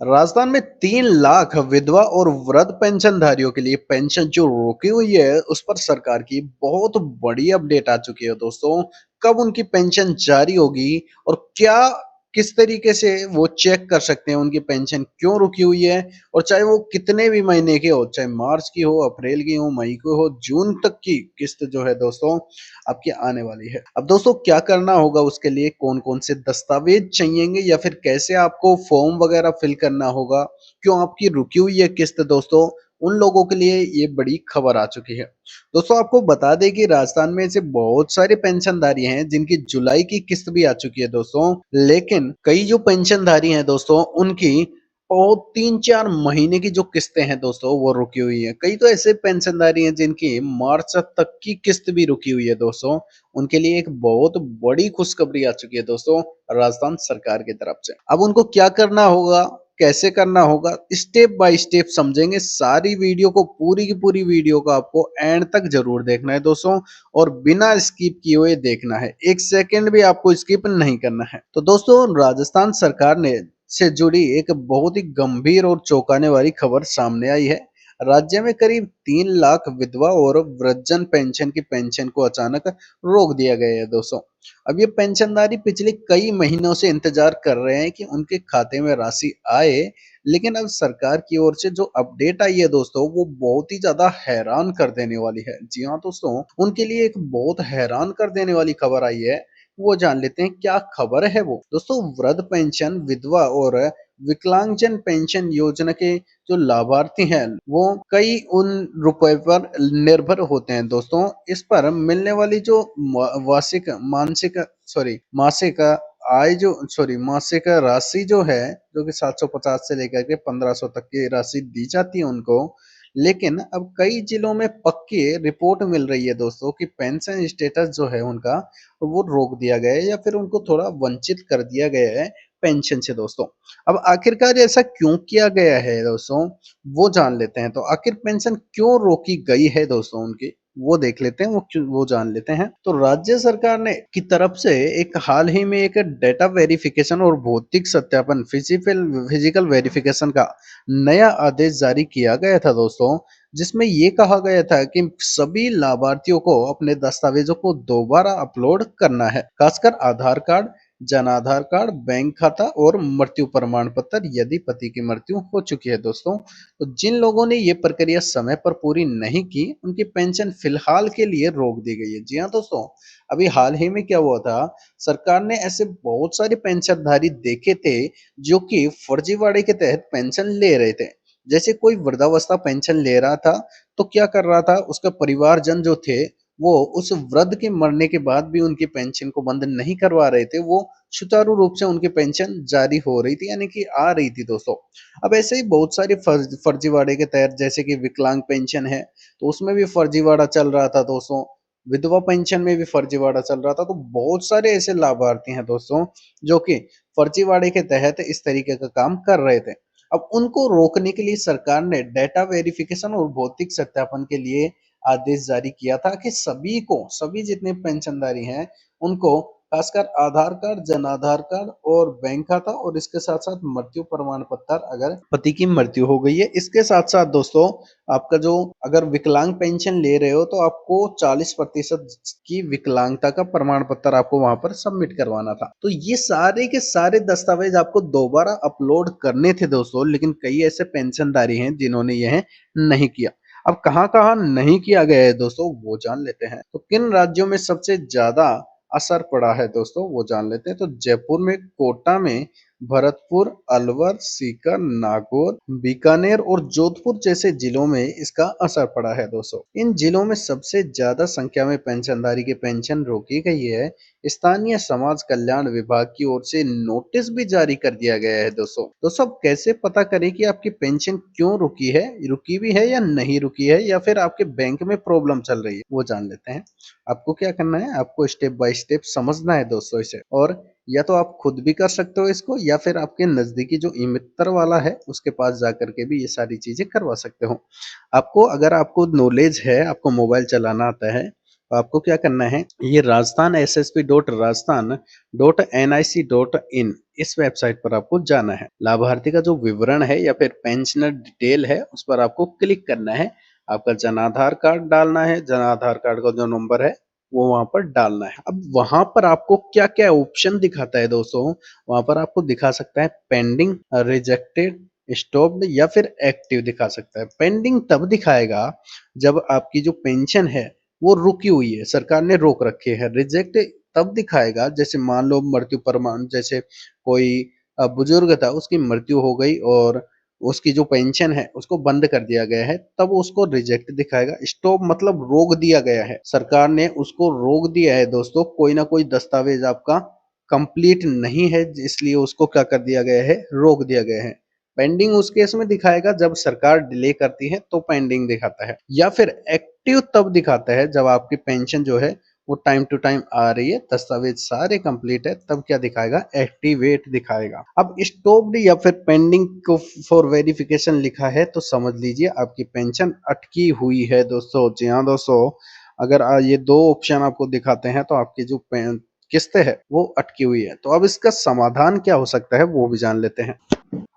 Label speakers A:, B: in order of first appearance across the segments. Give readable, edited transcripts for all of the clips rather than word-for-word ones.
A: राजस्थान में 3 लाख विधवा और वृद्ध पेंशनधारियों के लिए पेंशन जो रोकी हुई है उस पर सरकार की बहुत बड़ी अपडेट आ चुकी है दोस्तों। कब उनकी पेंशन जारी होगी और क्या किस तरीके से वो चेक कर सकते हैं उनकी पेंशन क्यों रुकी हुई है, और चाहे वो कितने भी महीने की हो, चाहे मार्च की हो, अप्रैल की हो, मई की हो, जून तक की किस्त जो है दोस्तों आपकी आने वाली है। अब दोस्तों क्या करना होगा, उसके लिए कौन-कौन से दस्तावेज चाहिएंगे या फिर कैसे आपको फॉर्म वगैरह फिल करना होगा, क्यों आपकी रुकी हुई है किस्त दोस्तों, उन लोगों के लिए ये बड़ी खबर आ चुकी है। दोस्तों आपको बता दें कि राजस्थान में ऐसे बहुत सारे पेंशनधारी हैं जिनकी जुलाई की किस्त भी आ चुकी है दोस्तों, लेकिन कई जो पेंशनधारी हैं दोस्तों उनकी और 3-4 महीने की जो किस्तें हैं दोस्तों वो रुकी हुई हैं। कई तो ऐसे पेंशनधारी हैं जिनकी मार्च तक की किस्त भी रुकी हुई है दोस्तों। उनके लिए एक बहुत बड़ी खुशखबरी आ चुकी है दोस्तों राजस्थान सरकार की तरफ से। अब उनको क्या करना होगा, कैसे करना होगा, स्टेप बाय स्टेप समझेंगे। सारी वीडियो को, पूरी की पूरी वीडियो को आपको एंड तक जरूर देखना है दोस्तों, और बिना स्किप किए हुए देखना है। 1 सेकंड भी आपको स्किप नहीं करना है। तो दोस्तों राजस्थान सरकार ने से जुड़ी एक बहुत ही गंभीर और चौंकाने वाली खबर सामने आई है। राज्य में करीब 3 लाख विधवा और वृद्धजन पेंशन की पेंशन को अचानक रोक दिया गया है दोस्तों। अब ये पेंशनधारी पिछले कई महीनों से इंतजार कर रहे हैं कि उनके खाते में राशि आए, लेकिन अब सरकार की ओर से जो अपडेट आई है दोस्तों वो बहुत ही ज्यादा हैरान कर देने वाली है। जी हाँ दोस्तों, उनके लिए एक बहुत हैरान कर देने वाली खबर आई है। वो जान लेते हैं क्या खबर है वो। दोस्तों वृद्ध पेंशन, विधवा और विकलांगजन पेंशन योजना के जो लाभार्थी हैं वो कई उन रुपए पर निर्भर होते हैं दोस्तों। इस पर मिलने वाली जो वार्षिक मानसिक सॉरी मासिक आय जो सॉरी मासिक राशि जो है, जो कि 750 से लेकर के 1500 तक की राशि दी जाती है उनको। लेकिन अब कई जिलों में पक्की रिपोर्ट मिल रही है दोस्तों कि पेंशन स्टेटस जो है उनका वो रोक दिया गया है या फिर उनको थोड़ा वंचित कर दिया गया है पेंशन से दोस्तों। अब आखिरकार ऐसा क्यों किया गया है दोस्तों, वो जान लेते हैं। तो आखिर पेंशन क्यों रोकी गई है दोस्तों उनकी, वो देख लेते हैं, वो जान लेते हैं। तो राज्य सरकार ने की तरफ से एक हाल ही में एक डेटा वेरिफिकेशन और भौतिक सत्यापन, फिजिकल वेरिफिकेशन का नया आदेश जारी किया गया था दोस्तों, जिसमें ये कहा गया था कि सभी लाभार्थियों को अपने दस्तावेजों को दोबारा अपलोड करना है, खासकर आधार card, Jan Aadhaar card, bank खाता और मृत्यु प्रमाण पत्र यदि पति की मृत्यु हो चुकी है दोस्तों। तो जिन लोगों ने ये प्रक्रिया समय पर पूरी नहीं की उनकी पेंशन फिलहाल के लिए रोक दी गई है। जी हाँ दोस्तों, अभी हाल ही में क्या हुआ था, सरकार ने ऐसे बहुत सारे पेंशनधारी देखे थे जो कि फर्जीवाड़े के तहत पेंशन ले रहे थे। जैसे कोई वृद्धावस्था पेंशन ले रहा था तो क्या कर रहा था, उसका परिवारजन जो थे वो उस वृद्ध के मरने के बाद भी उनकी पेंशन को बंद नहीं करवा रहे थे, वो सुचारू रूप से उनकी पेंशन जारी हो रही थी, यानी कि आ रही थी दोस्तों। अब ऐसे ही बहुत सारे फर्जीवाड़े के तहत, जैसे कि विकलांग पेंशन है तो उसमें भी फर्जीवाड़ा चल रहा था दोस्तों, विधवा पेंशन में भी फर्जीवाड़ा चल रहा था। तो बहुत सारे ऐसे लाभार्थी हैं दोस्तों जो कि फर्जीवाड़े के तहत इस तरीके का काम कर रहे थे। अब उनको रोकने के लिए सरकार ने डेटा वेरिफिकेशन और भौतिक सत्यापन के लिए आदेश जारी किया था कि सभी को, सभी जितने पेंशनधारी हैं उनको, खासकर आधार कार्ड, जन आधार कार्ड और बैंक खाता, और इसके साथ साथ मृत्यु प्रमाण पत्र अगर पति की मृत्यु हो गई है। इसके साथ साथ दोस्तों आपका जो, अगर विकलांग पेंशन ले रहे हो तो आपको 40% की विकलांगता का प्रमाण पत्र आपको वहां पर सबमिट करवाना था। तो ये सारे के सारे दस्तावेज आपको दोबारा अपलोड करने थे दोस्तों, लेकिन कई ऐसे पेंशनधारी हैं जिन्होंने यह नहीं किया। अब कहाँ-कहाँ नहीं किया गया है दोस्तों वो जान लेते हैं। तो किन राज्यों में सबसे ज्यादा असर पड़ा है दोस्तों वो जान लेते हैं। तो जयपुर में, कोटा में, भरतपुर, अलवर, सीकर, नागौर, बीकानेर और जोधपुर जैसे जिलों में इसका असर पड़ा है दोस्तों। इन जिलों में सबसे ज्यादा संख्या में पेंशनधारी की पेंशन रोकी गई है। स्थानीय समाज कल्याण विभाग की ओर से नोटिस भी जारी कर दिया गया है दोस्तों अब कैसे पता करें कि आपकी पेंशन क्यों रुकी है, रुकी भी है या नहीं रुकी है, या फिर आपके बैंक में प्रॉब्लम चल रही है, वो जान लेते हैं। आपको क्या करना है, आपको स्टेप बाय स्टेप समझना है दोस्तों इसे, और या तो आप खुद भी कर सकते हो इसको, या फिर आपके नजदीकी जो ई मित्र वाला है उसके पास जाकर के भी ये सारी चीजें करवा सकते हो। आपको, अगर आपको नॉलेज है, आपको मोबाइल चलाना आता है, आपको क्या करना है, ये राजस्थान ssp.rajasthan.nic.in इस वेबसाइट पर आपको जाना है। लाभार्थी का जो विवरण है या फिर पेंशनर डिटेल है उस पर आपको क्लिक करना है। आपका जन आधार कार्ड डालना है, जन आधार कार्ड का जो नंबर है वो वहां पर डालना है। अब वहां पर आपको क्या क्या ऑप्शन दिखाता है दोस्तों, वहां पर आपको दिखा सकता है पेंडिंग, रिजेक्टेड, स्टॉप्ड या फिर एक्टिव दिखा सकता है। पेंडिंग तब दिखाएगा जब आपकी जो पेंशन है वो रुकी हुई है, सरकार ने रोक रखी है। रिजेक्ट तब दिखाएगा जैसे मान लो मृत्यु प्रमाण, जैसे कोई बुजुर्ग था उसकी मृत्यु हो गई और उसकी जो पेंशन है उसको बंद कर दिया गया है, तब उसको रिजेक्ट दिखाएगा। स्टॉप मतलब रोक दिया गया है, सरकार ने उसको रोक दिया है दोस्तों, कोई ना कोई दस्तावेज आपका कंप्लीट नहीं है इसलिए उसको क्या कर दिया गया है, रोक दिया गया है। पेंडिंग उस केस में दिखाएगा जब सरकार डिले करती है तो पेंडिंग दिखाता है, या फिर एक्टिव तब दिखाता है जब आपकी पेंशन जो है वो टाइम टू टाइम आ रही है, दस्तावेज सारे कंप्लीट है, तब क्या दिखाएगा, एक्टिवेट दिखाएगा। अब स्टॉप्ड या फिर पेंडिंग को फॉर वेरिफिकेशन लिखा है तो समझ लीजिए आपकी पेंशन अटकी हुई है दोस्तों। जी हाँ दोस्तों, अगर ये दो ऑप्शन आपको दिखाते हैं तो आपकी जो किस्तें है वो अटकी हुई है। तो अब इसका समाधान क्या हो सकता है वो भी जान लेते हैं।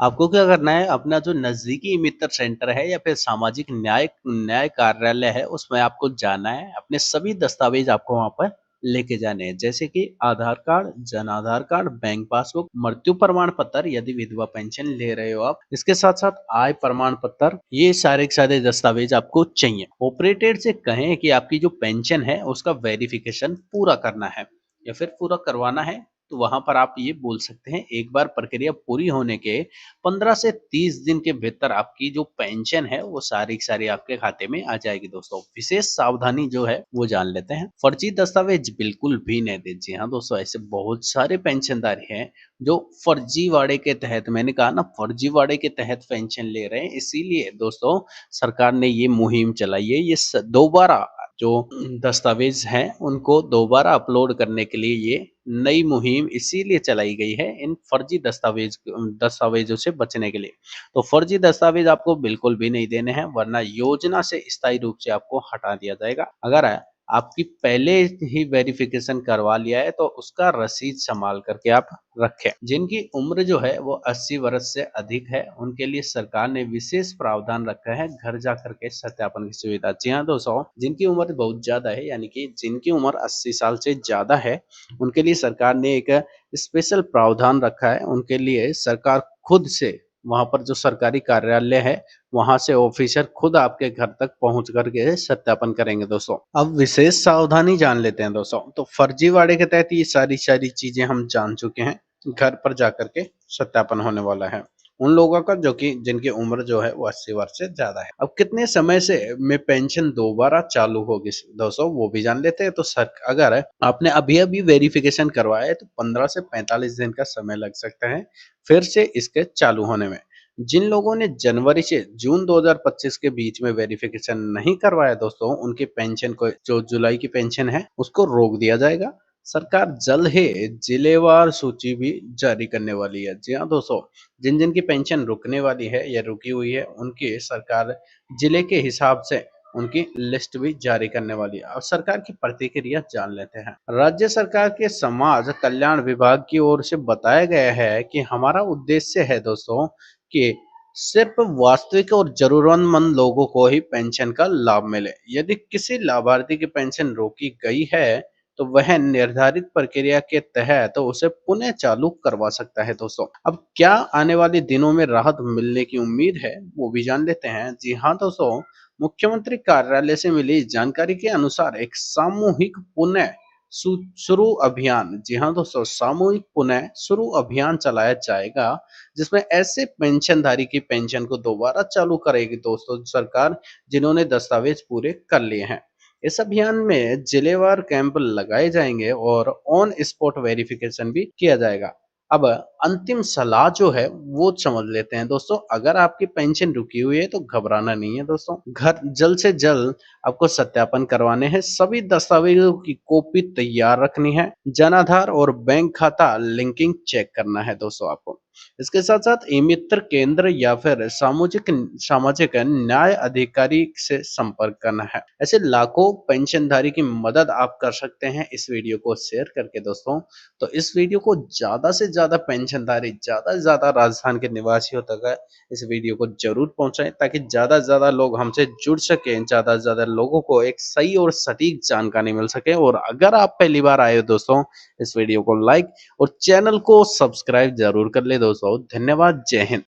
A: आपको क्या करना है, अपना जो नजदीकी मित्र सेंटर है या फिर सामाजिक न्याय न्याय कार्यालय है उसमें आपको जाना है। अपने सभी दस्तावेज आपको वहां पर लेके जाने हैं, जैसे कि आधार card, Jan Aadhaar card, bank passbook, मृत्यु प्रमाण पत्र यदि विधवा पेंशन ले रहे हो आप, इसके साथ साथ आय प्रमाण पत्र, ये सारे के सारे दस्तावेज आपको चाहिए। ऑपरेटर से कहें कि आपकी जो पेंशन है उसका वेरिफिकेशन पूरा करना है या फिर पूरा करवाना है, तो वहां पर आप ये बोल सकते हैं। एक बार प्रक्रिया पूरी होने के 15 से 30 दिन के भीतर आपकी जो पेंशन है वो सारी की सारी आपके खाते में आ जाएगी दोस्तों। विशेष सावधानी जो है वो जान लेते हैं, फर्जी दस्तावेज बिल्कुल भी नहीं दीजिए। हाँ दोस्तों, ऐसे बहुत सारे पेंशनधारी हैं जो फर्जीवाड़े के तहत, मैंने कहा ना फर्जीवाड़े के तहत पेंशन ले रहे हैं। इसीलिए दोस्तों सरकार ने ये मुहिम चलाई है, ये दोबारा जो दस्तावेज हैं उनको दोबारा अपलोड करने के लिए ये नई मुहिम इसीलिए चलाई गई है, इन फर्जी दस्तावेजों से बचने के लिए। तो फर्जी दस्तावेज आपको बिल्कुल भी नहीं देने हैं, वरना योजना से स्थायी रूप से आपको हटा दिया जाएगा। अगर आपकी पहले ही वेरिफिकेशन करवा लिया है तो उसका रसीद संभाल करके आप रखें। जिनकी उम्र जो है वो 80 वर्ष से अधिक है उनके लिए सरकार ने विशेष प्रावधान रखा है, घर जा करके सत्यापन की सुविधा। जी हाँ दोस्तों, जिनकी उम्र बहुत ज्यादा है यानी कि जिनकी उम्र 80 साल से ज्यादा है उनके लिए सरकार ने एक स्पेशल प्रावधान रखा है। उनके लिए सरकार खुद से वहां पर जो सरकारी कार्यालय है वहां से ऑफिसर खुद आपके घर तक पहुंच करके सत्यापन करेंगे दोस्तों। अब विशेष सावधानी जान लेते हैं दोस्तों। तो फर्जीवाड़े के तहत ये सारी सारी चीजें हम जान चुके हैं, घर पर जाकर के सत्यापन होने वाला है उन लोगों का जो कि जिनकी उम्र जो है वो 80 वर्ष से ज्यादा है। अब कितने समय से में पेंशन दोबारा चालू होगी दोस्तों वो भी जान लेते हैं। तो सर अगर आपने अभी अभी वेरिफिकेशन करवाया है तो 15 से 45 दिन का समय लग सकता है फिर से इसके चालू होने में। जिन लोगों ने जनवरी से जून 2025 के बीच में वेरिफिकेशन नहीं करवाया दोस्तों, उनकी पेंशन को, जो जुलाई की पेंशन है उसको रोक दिया जाएगा। सरकार जल्द ही जिलेवार सूची भी जारी करने वाली है। जी हाँ दोस्तों, जिन जिन की पेंशन रुकने वाली है या रुकी हुई है उनकी सरकार जिले के हिसाब से उनकी लिस्ट भी जारी करने वाली है। और सरकार की प्रतिक्रिया जान लेते हैं। राज्य सरकार के समाज कल्याण विभाग की ओर से बताया गया है कि हमारा उद्देश्य है दोस्तों कि सिर्फ वास्तविक और जरूरतमंद लोगों को ही पेंशन का लाभ मिले। यदि किसी लाभार्थी की पेंशन रोकी गई है तो वह निर्धारित प्रक्रिया के तहत तो उसे पुनः चालू करवा सकता है दोस्तों। अब क्या आने वाले दिनों में राहत मिलने की उम्मीद है वो भी जान लेते हैं। जी हाँ दोस्तों, मुख्यमंत्री कार्यालय से मिली जानकारी के अनुसार एक सामूहिक पुनः शुरू अभियान, जी हाँ दोस्तों, सामूहिक पुनः शुरू अभियान चलाया जाएगा जिसमें ऐसे पेंशनधारी की पेंशन को दोबारा चालू करेगी दोस्तों सरकार, जिन्होंने दस्तावेज पूरे कर लिए हैं। इस अभियान में जिलेवार कैंप लगाए जाएंगे और ऑन स्पॉट वेरिफिकेशन भी किया जाएगा। अब अंतिम सलाह जो है वो समझ लेते हैं दोस्तों। अगर आपकी पेंशन रुकी हुई है तो घबराना नहीं है दोस्तों, घर जल्द से जल्द आपको सत्यापन करवाने हैं। सभी दस्तावेजों की कॉपी तैयार रखनी है, जनाधार और बैंक खाता लिंकिंग चेक करना है दोस्तों आपको। इसके साथ-साथ ई-मित्र केंद्र या फिर सामाजिक सामाजिक न्याय अधिकारी से संपर्क करना है। ऐसे लाखों पेंशनधारी की मदद आप कर सकते हैं इस वीडियो को शेयर करके दोस्तों। तो इस वीडियो को ज़्यादा से ज़्यादा पेंशनधारी, ज़्यादा से ज़्यादा राजस्थान के निवासियों तक इस वीडियो को ज़रूर पहुँचाएँ ताकि ज़्यादा से ज़्यादा लोग हमसे जुड़ सकें, ज़्यादा से ज़्यादा लोगों को एक सही और सटीक जानकारी मिल सके। और अगर आप पहली बार आए हो दोस्तों, इस वीडियो को लाइक और चैनल को सब्सक्राइब ज़रूर कर लें दोस्तों। धन्यवाद, जय हिंद।